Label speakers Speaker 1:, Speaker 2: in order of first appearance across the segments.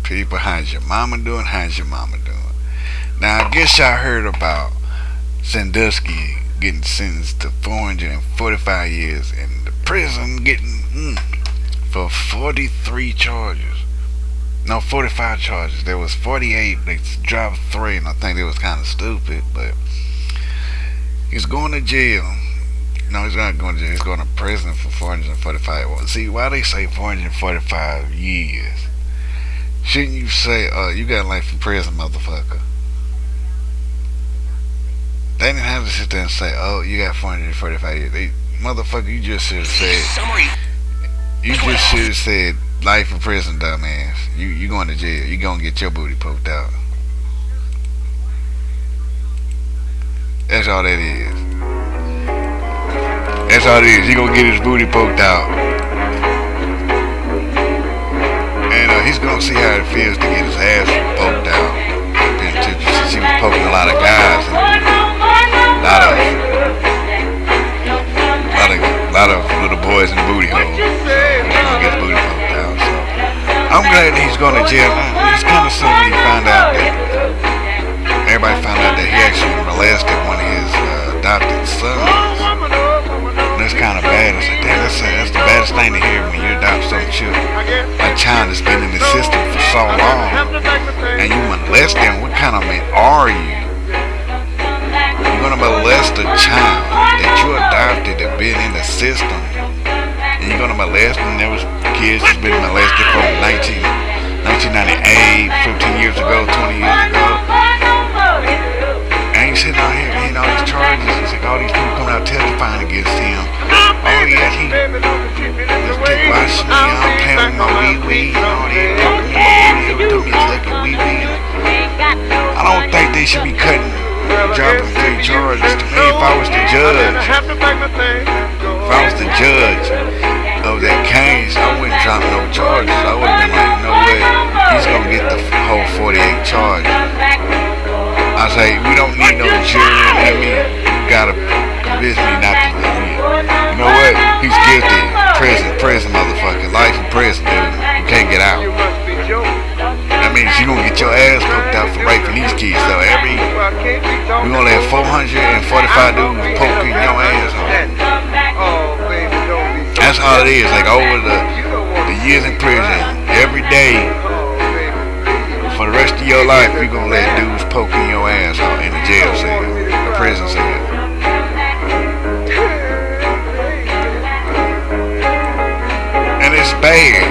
Speaker 1: People, how's your mama doing? How's your mama doing? Now, I guess y'all heard about Sandusky getting sentenced to 445 years in the prison, getting for 43 charges. No, 45 charges. There was 48. They dropped 3, and I think it was kind of stupid. But he's going to jail. No, he's not going to jail. He's going to prison for 445. Well, see, why they say 445 years? Shouldn't you say, you got life in prison, motherfucker? They didn't have to sit there and say, oh, you got 445 years. Motherfucker, you just should have said, you just should have said, life in prison, dumbass. You going to jail. You going to get your booty poked out. That's all that is. That's all it is. He going to get his booty poked out. And he's going to see how it feels to get his ass poked out. Since he was poking a lot of guys. A lot of little boys in booty holes. So he's gonna get his booty poked out. So I'm glad that he's going to jail now. It's kind of soon when he found out that everybody found out that he actually molested one of his adopted sons. And that's kind of bad. It's like, damn, that's the baddest thing to hear when you adopt some a child that's been in the system for so long, and you molest them. What kind of man are you? You're gonna molest a child that you adopted that been in the system, and you're gonna molest them. There was kids that's been molested from 1998, 15 years ago, 20 years ago. And he's sitting out here getting all these charges. It's like all these people coming out testifying against him. Oh yeah, he was dick washing me, I'm playing with my wee-wee, and all that, poking my booty, took me sucking wee-wee. I don't think they should be dropping 3 charges. To me, if I was the judge of that case, I wouldn't drop no charges. I would have been like, no way, he's gonna get the whole 48 charges. I say, we don't need no jury. I mean, you gotta convince me not to do it. You know what? He's guilty. Prison, motherfucker. Life in prison, dude. You can't get out. That means you're gonna get your ass poked out for raping these kids. So we're gonna have 445 dudes poking your ass on. That's all it is. Like over the years in prison, every day for the rest of your life, you're gonna let dudes poking your ass out in the jail cell, the prison cell. And it's bad.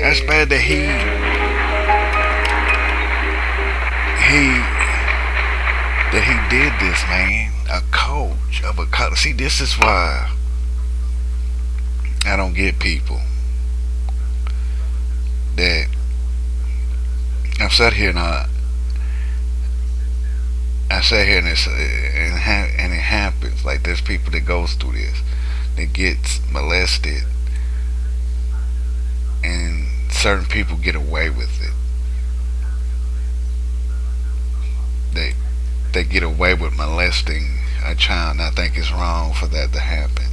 Speaker 1: That's bad that he did this, man. A coach of a college. See, this is why I don't get people that I've sat here and I sat here and it happens. Like there's people that goes through this, that gets molested, and certain people get away with it. They get away with molesting a child, and I think it's wrong for that to happen.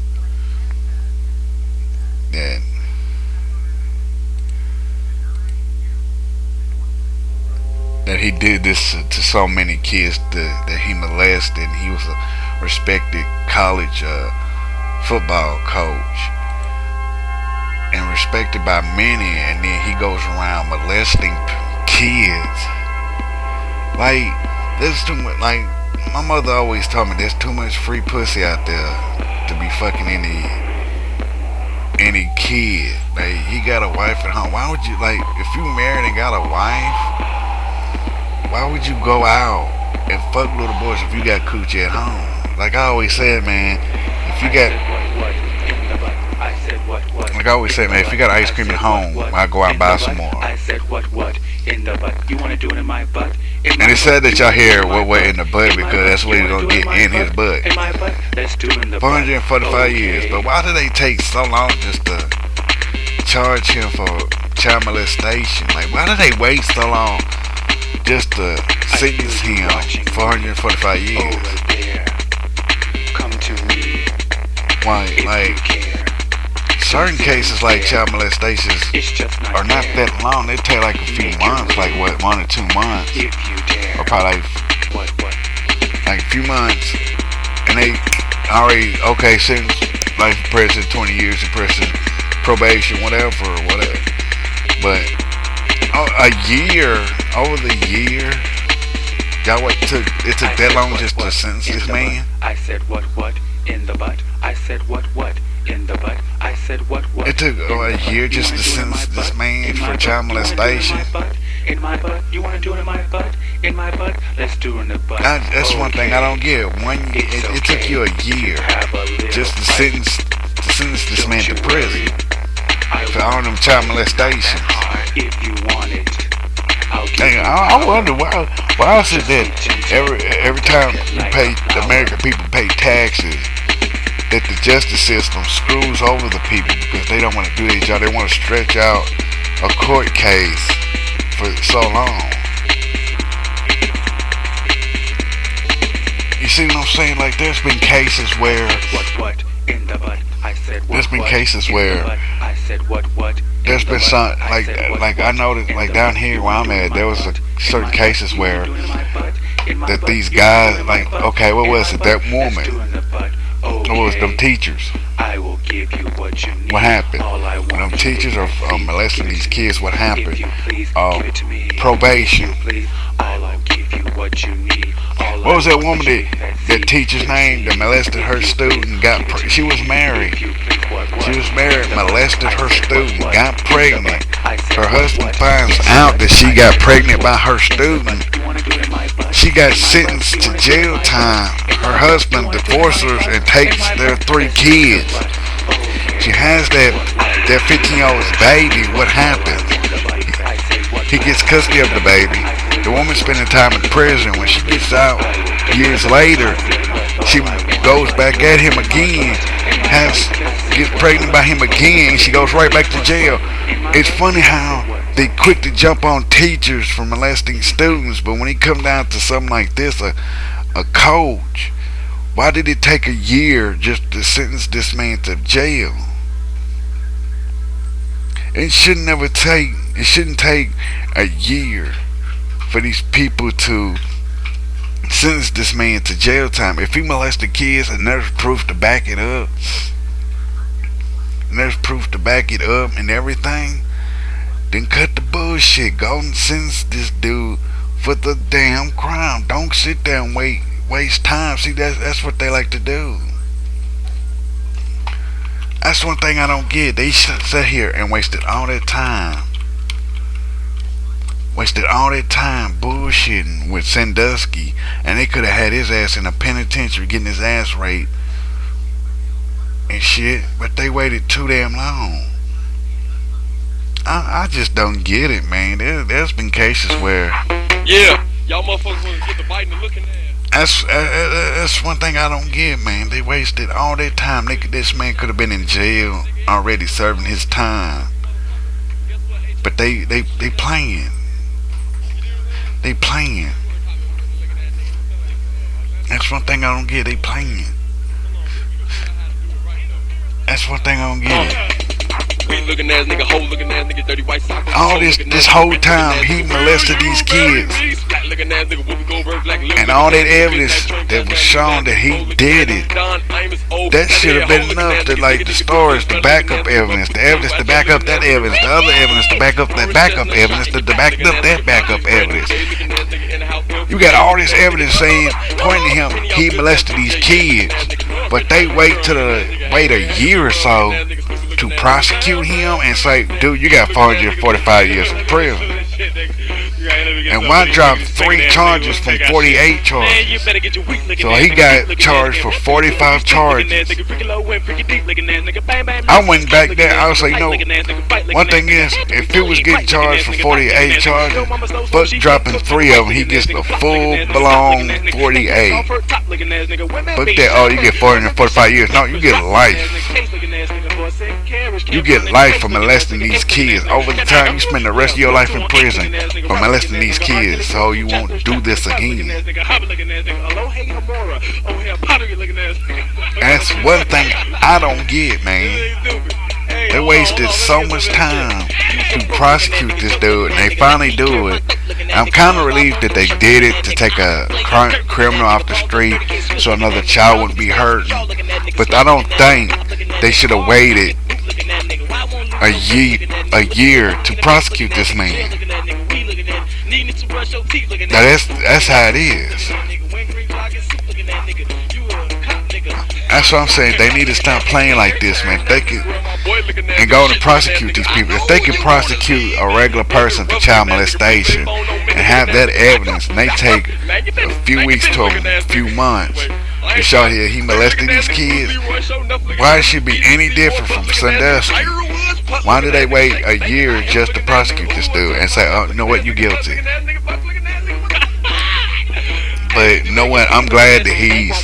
Speaker 1: That he did this to so many kids that he molested. He was a respected college football coach and respected by many, and then he goes around molesting kids. Like, there's too much. Like, my mother always told me, there's too much free pussy out there to be fucking any kid. Like, he got a wife at home. Why would you, like, if you married and got a wife, why would you go out and fuck little boys if you got coochie at home? Like I always said, man, if you got, like I always said, man, if you got ice cream at home, I'll go out and buy some more.
Speaker 2: I said what in the butt? You want to do it in my butt?
Speaker 1: And it's sad that y'all hear what in the butt, because that's what he's gonna get in his butt.
Speaker 2: In my butt? Let's do it in the
Speaker 1: 445 years. But why do they take so long just to charge him for child molestation? Like, why do they wait so long just to sentence him 445 years?
Speaker 2: Over there. Come to me.
Speaker 1: Why, like, certain cases like child molestations
Speaker 2: It's just
Speaker 1: are not that long. They take like a few months, like what, 1 or 2 months,
Speaker 2: If you dare.
Speaker 1: or probably
Speaker 2: What?
Speaker 1: like a few months, and they already okay sentence life in prison, 20 years in prison, probation, whatever. But a year, over the year, y'all what took it took that long just to sentence this man?
Speaker 2: I said what in the butt. I said what in the butt. I said what
Speaker 1: It took a year just to sentence this man for child molestation.
Speaker 2: In my butt. You wanna do it in my butt? In my butt. Let's do it in the butt.
Speaker 1: That's one thing I don't get. It took you a year just to sentence this man to prison for all them child molestation.
Speaker 2: If you want it.
Speaker 1: I wonder why is it that every time you pay the American people pay taxes, that the justice system screws over the people because they don't want to do their job. They want to stretch out a court case for so long. You see what I'm saying? Like there's been cases where
Speaker 2: What in the butt. I said what.
Speaker 1: there's been cases where
Speaker 2: I said what.
Speaker 1: there's been some like I know that like down here where I'm at, there was certain cases where that these guys like okay, what was it? That woman, what was them teachers?
Speaker 2: I will give you what you need.
Speaker 1: What happened?
Speaker 2: All I want
Speaker 1: When them teachers are molesting these kids, what happened?
Speaker 2: If you please give it to me.
Speaker 1: Probation.
Speaker 2: If you please, I'll give you what you need.
Speaker 1: What was that woman that teacher's name that molested her student? She was married. She was married, molested her student, got pregnant. Her husband finds out that she got pregnant by her student. She got sentenced to jail time. Her husband divorces her and takes their 3 kids. She has that 15-year-old's baby. What happens? He gets custody of the baby. The woman spending time in prison. When she gets out years later, she goes back at him again, gets pregnant by him again. She goes right back to jail. It's funny how they quick to jump on teachers for molesting students, but when it come down to something like this, a coach, why did it take a year just to sentence this man to jail? It shouldn't take a year for these people to sentence this man to jail time. If he molested kids and there's proof to back it up, and everything, then cut the bullshit. Go and sentence this dude for the damn crime. Don't sit there and waste time. See, that's what they like to do. That's one thing I don't get. They sat here and wasted all that time. Bullshitting with Sandusky, and they could have had his ass in a penitentiary getting his ass raped and shit, but they waited too damn long. I just don't get it, man. There's been cases where
Speaker 3: y'all motherfuckers want to get the biting and looking at.
Speaker 1: That's one thing I don't get, man. They wasted all that time. This man could have been in jail already serving his time, but they playing. They playing. That's one thing I don't get. They playing. That's one thing I don't get.
Speaker 3: Weed looking ass nigga, hoe looking ass nigga, dirty white socks.
Speaker 1: All this whole time he molested these kids, and all that evidence that was shown that he did it, that should have been enough to like the stories, the backup evidence, the evidence to back up that evidence, the other evidence to back up that backup evidence, to back up that backup evidence. You got all this evidence saying, pointing to him, he molested these kids, but they wait a year or so to prosecute him and say, dude, you got 445 years in prison. And why drop 3 charges from 48 charges? So he got charged for 45 charges. I went back there, I was like, no, one thing is, if he was getting charged for 48 charges, fuck dropping 3 of them, he gets a full-blown 48. Fuck that, oh, you get 445 years. No, you get life. You get life for molesting these kids. Over the time, you spend the rest of your life in prison for molesting these kids, so you won't do this again. That's one thing I don't get, man. They wasted so much time to prosecute this dude, and they finally do it. I'm kind of relieved that they did it to take a criminal off the street so another child wouldn't be hurt. But I don't think they should have waited a year to prosecute this man. Now that's how it is. That's what I'm saying. They need to stop playing like this, man. They can and go and prosecute these people. If they can prosecute a regular person for child molestation and have that evidence, and they take a few weeks to a few months to show here he molested these kids, why should it be any different from Sandusky? Why did they wait a year just to prosecute this dude and say, oh, you know what, you guilty? But you know what, I'm glad that he's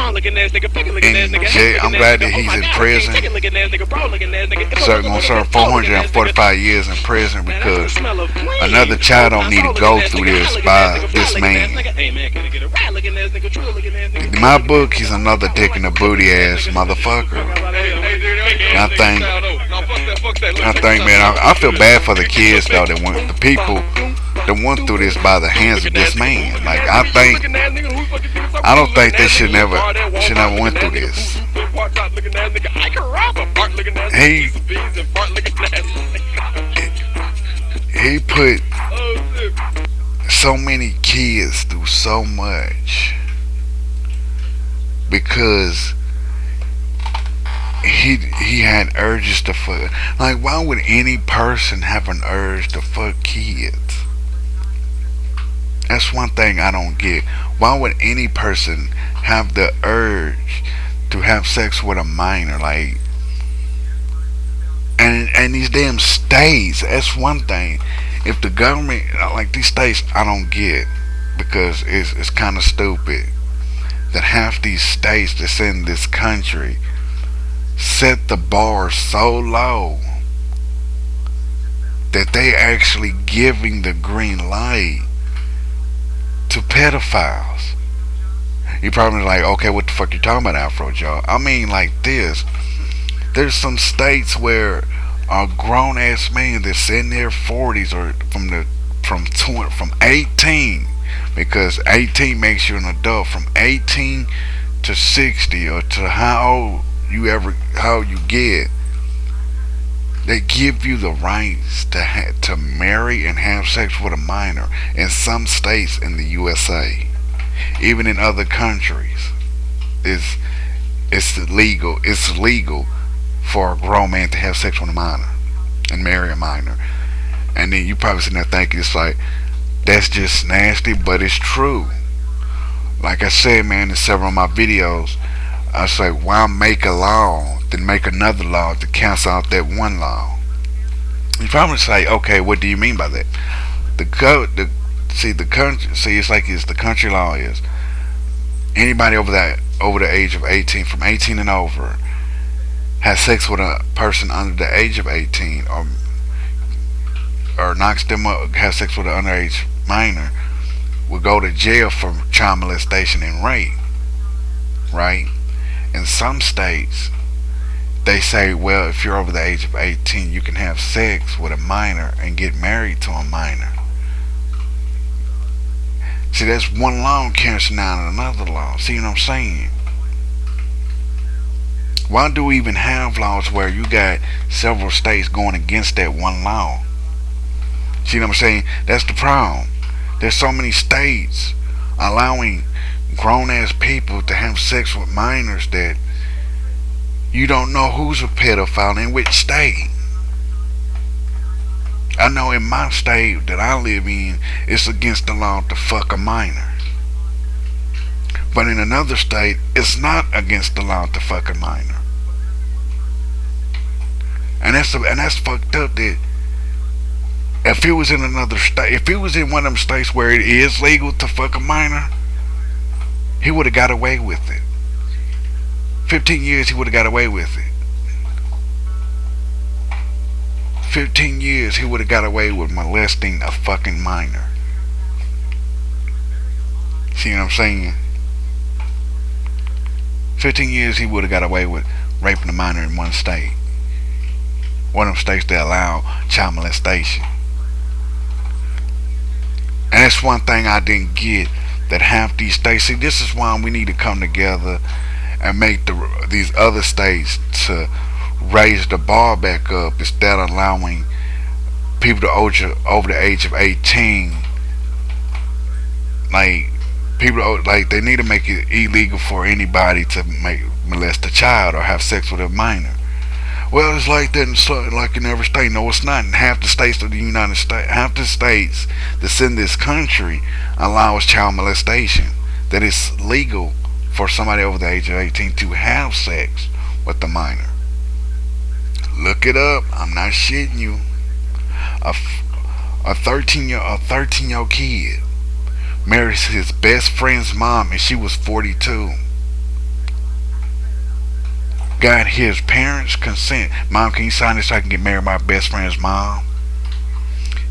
Speaker 1: in jail. I'm glad that he's in prison. So going to serve 445 years in prison because another child don't need to go through this by this man. In my book, he's another dick in the booty ass motherfucker. And I think, man, I feel bad for the kids though that went, the people that went through this by the hands of this man. Like I don't think they should never went through this. He put so many kids through so much because he had urges to fuck. Like, why would any person have an urge to fuck kids? That's one thing I don't get. Why would any person have the urge to have sex with a minor? Like, and these damn states, that's one thing. If the government, like these states, I don't get, because it's kind of stupid that half these states that's in this country set the bar so low that they actually giving the green light to pedophiles. You probably like, okay, what the fuck you talking about, Afro Joe? I mean, like this. There's some states where a grown ass man that's in their 40s or from 18, because 18 makes you an adult, from 18 to 60 or to how you get, they give you the rights to marry and have sex with a minor in some states in the USA. Even in other countries, it's legal for a grown man to have sex with a minor and marry a minor. And then you probably sitting there thinking it's like, that's just nasty, but it's true. Like I said, man, in several of my videos, I say, why make a law then make another law to cancel out that one law? You probably say, okay, what do you mean by that? The country, it's the country law is anybody over the age of 18, from 18 and over, has sex with a person under the age of 18, or knocks them up, has sex with an underage minor, will go to jail for child molestation and rape, right? In some states, they say, well, if you're over the age of 18, you can have sex with a minor and get married to a minor. See, that's one law canceling out another law. See what I'm saying? Why do we even have laws where you got several states going against that one law? See what I'm saying? That's the problem. There's so many states allowing grown-ass people to have sex with minors that you don't know who's a pedophile in which state. I know in my state that I live in, it's against the law to fuck a minor. But in another state, it's not against the law to fuck a minor. And that's fucked up. That if it was in another state, if it was in one of them states where it is legal to fuck a minor, he would have got away with it. 15 years he would have got away with it. 15 years he would have got away with molesting a fucking minor. See what I'm saying? 15 years he would have got away with raping a minor in one state. One of them states that allow child molestation. And that's one thing I didn't get. That half these states, see, this is why we need to come together and make these other states to raise the bar back up instead of allowing people to over the age of 18. Like people, like they need to make it illegal for anybody to molest a child or have sex with a minor. Well, it's like that like in every state. No, it's not. In half the states of the United States, half the states that's in this country allows child molestation. That it's legal for somebody over the age of 18 to have sex with a minor. Look it up. I'm not shitting you. A 13-year-old kid marries his best friend's mom, and she was 42. Got his parents' consent. Mom, can you sign this so I can get married to my best friend's mom?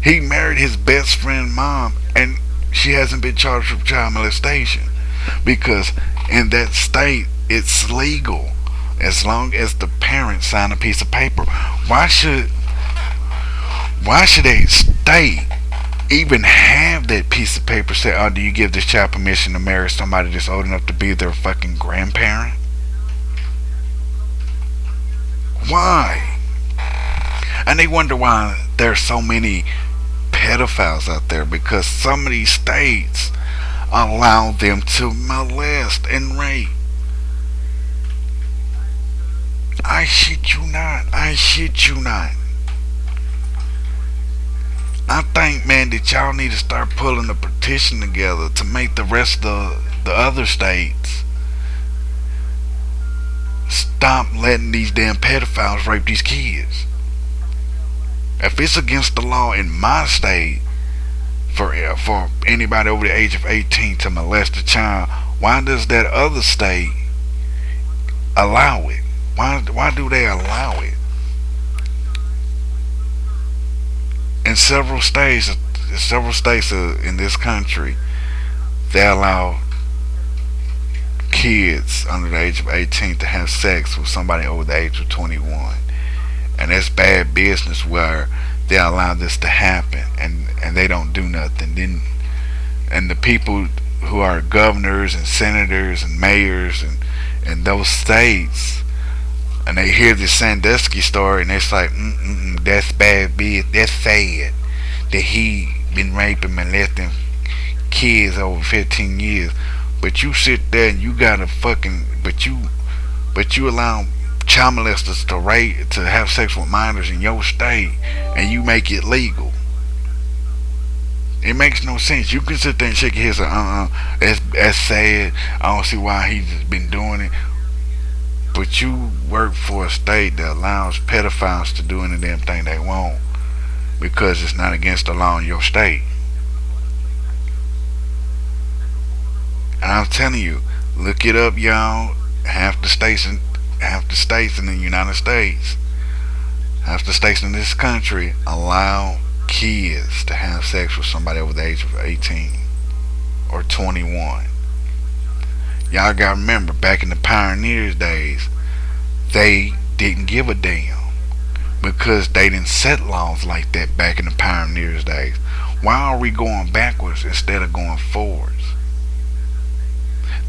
Speaker 1: He married his best friend's mom, and she hasn't been charged with child molestation because in that state it's legal as long as the parents sign a piece of paper. Why should a state even have that piece of paper say, oh, do you give this child permission to marry somebody that's old enough to be their fucking grandparent? Why? And they wonder why there's so many pedophiles out there, because some of these states allow them to molest and rape. I shit you not. I shit you not. I think, man, that y'all need to start pulling a petition together to make the rest of the other states stop letting these damn pedophiles rape these kids. If it's against the law in my state for anybody over the age of 18 to molest a child, why does that other state allow it? Why do they allow it? In several states in this country, they allow kids under the age of 18 to have sex with somebody over the age of 21. And that's bad business where they allow this to happen and they don't do nothing. Then, and the people who are governors and senators and mayors and those states, and they hear this Sandusky story and it's like, that's bad business. That's sad that he been raping, molesting kids over 15 years. But you sit there and you gotta fucking, but you allow child molesters to have sex with minors in your state, and you make it legal. It makes no sense. You can sit there and shake your head and say, that's sad. I don't see why he's been doing it. But you work for a state that allows pedophiles to do any damn thing they want because it's not against the law in your state. And I'm telling you, look it up, y'all. Half the states in the United States, half the states in this country allow kids to have sex with somebody over the age of 18 or 21. Y'all gotta remember, back in the pioneers days, they didn't give a damn because they didn't set laws like that back in the pioneers days. Why are we going backwards instead of going forwards?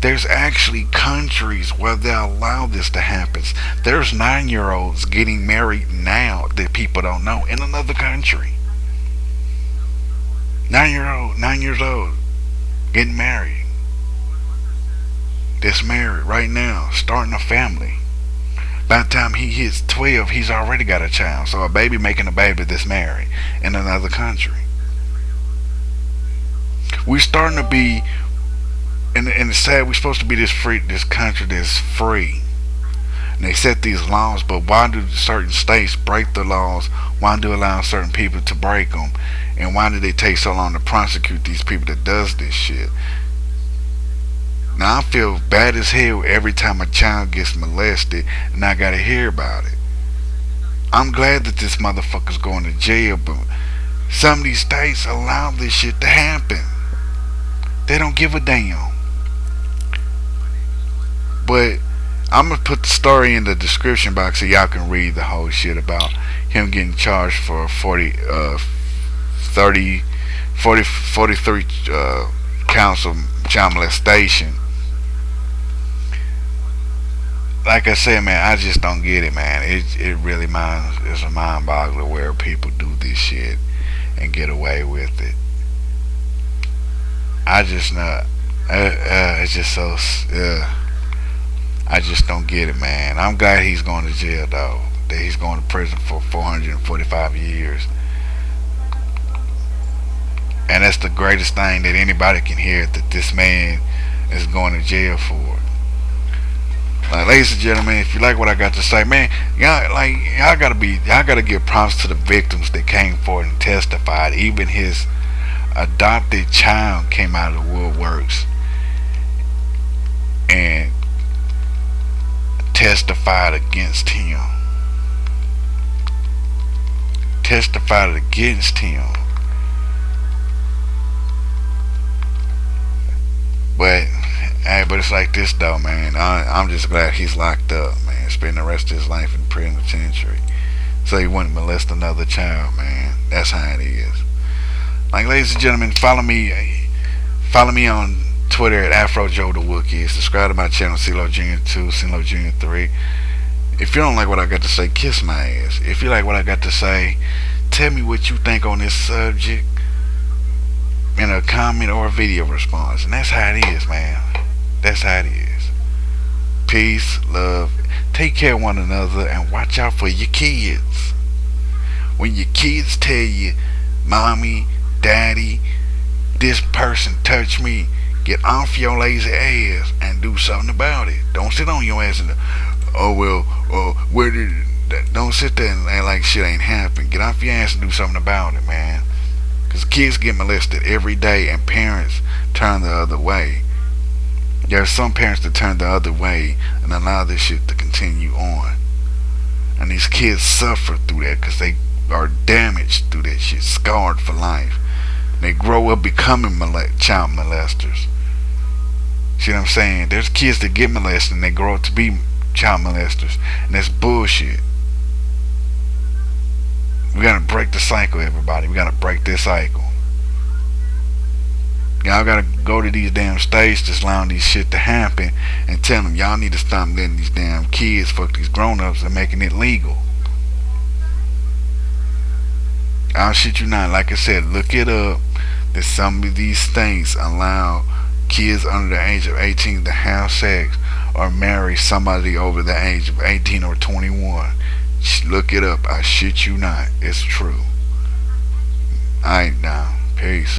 Speaker 1: There's actually countries where they allow this to happen. There's 9-year-olds getting married now that people don't know in another country. 9 years old, getting married. That's married right now, starting a family. By the time he hits 12, he's already got a child. So a baby making a baby that's married in another country. We're starting to be, and it's sad, we're supposed to be this country that's free. And they set these laws, but why do certain states break the laws? Why do they allow certain people to break them? And why do they take so long to prosecute these people that does this shit? Now I feel bad as hell every time a child gets molested and I gotta hear about it. I'm glad that this motherfucker's going to jail, but some of these states allow this shit to happen. They don't give a damn. But I'm gonna put the story in the description box so y'all can read the whole shit about him getting charged for 30, 43 counts of child molestation. Like I said, man, I just don't get it, man. It really it's a mind boggler where people do this shit and get away with it. I just not. It's just so. I just don't get it, man. I'm glad he's going to jail though. That he's going to prison for 445 years, and that's the greatest thing that anybody can hear. That this man is going to jail for. Like, ladies and gentlemen, if you like what I got to say, man, y'all gotta give props to the victims that came forward and testified. Even his adopted child came out of the woodworks and testified against him. Testified against him. But it's like this though, man. I'm just glad he's locked up, man. Spending the rest of his life in penitentiary, so he wouldn't molest another child, man. That's how it is. Like, ladies and gentlemen, follow me on Twitter at AfroJoe the Wookiee. Subscribe to my channel, CeeLo Jr. 2, CeeLo Jr. 3. If you don't like what I got to say, kiss my ass. If you like what I got to say, tell me what you think on this subject in a comment or a video response. And that's how it is, man. That's how it is. Peace, love, take care of one another, and watch out for your kids. When your kids tell you, mommy, daddy, this person touched me, get off your lazy ass and do something about it. Don't sit on your ass and, where did that? Don't sit there and act like shit ain't happened. Get off your ass and do something about it, man. Because kids get molested every day and parents turn the other way. There are some parents that turn the other way and allow this shit to continue on. And these kids suffer through that because they are damaged through that shit, scarred for life. They grow up becoming child molesters. See what I'm saying? There's kids that get molested and they grow up to be child molesters. And that's bullshit. We gotta break the cycle, everybody. We gotta break this cycle. Y'all gotta go to these damn states that's allowing these shit to happen and tell them y'all need to stop letting these damn kids fuck these grown-ups and making it legal. I'll shit you not. Like I said, look it up. That some of these states allow kids under the age of 18 to have sex or marry somebody over the age of 18 or 21. Look it up. I shit you not. It's true. Alright now. Peace.